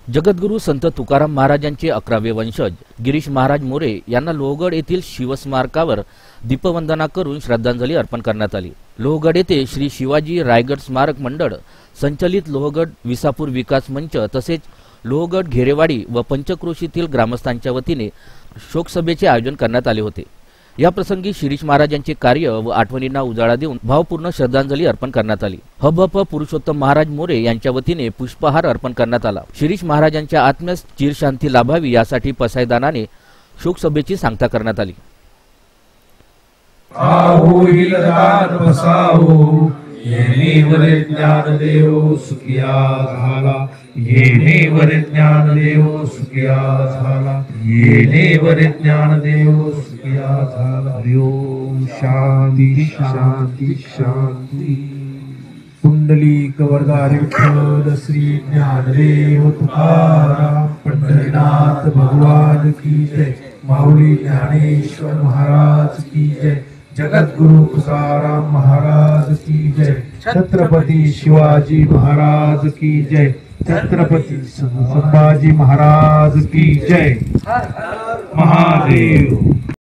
जगद्गुरू संत तुकाराम महाराजांचे 11वे वंशज गिरीश महाराज मोरे यांना लोहगड येथील शिवस्मारकावर दीपवंदना करून श्रद्धांजली अर्पण करण्यात आली। लोहगड येथे श्री शिवाजी रायगड स्मारक मंडळ संचलित लोहगड विसापूर विकास मंच तसेच लोहगड घेरेवाडी व पंचक्रोशीतील ग्रामस्थांच्या वतीने शोकसभेचे आयोजन करण्यात आले होते। या प्रसंगी शिरीष महाराजांचे कार्य व आठवणींना उजाळा देऊन भावपूर्ण श्रद्धांजली अर्पण करण्यात आली। हबप पुरुषोत्तम महाराज मोरे यांच्या वतीने पुष्पहार अर्पण करण्यात आला। शिरीष महाराजांच्या आत्म्यास चिरशांती लाभावी यासाठी पसायदानाने शोकसभेची सांगता करण्यात आली। आहो हिलदार बसावो येणेवर ज्ञानदेव सुखिया झाला, येणेवर ज्ञानदेव सुखिया झाला, येणेवर ज्ञानदेव सुखिया झाला। हरि ओम शांती शांती शांती। कुंडलिक वरदारी विठ्ठल श्री ज्ञानदेव तुकाराम पंढरीनाथ भगवान की जय। माऊली ज्ञानेश्वर महाराज की जय। जगद्गुरु तुकाराम महाराज की जय। छत्रपति शिवाजी महाराज की जय। छत्रपति संभाजी महाराज की जय। महादेव।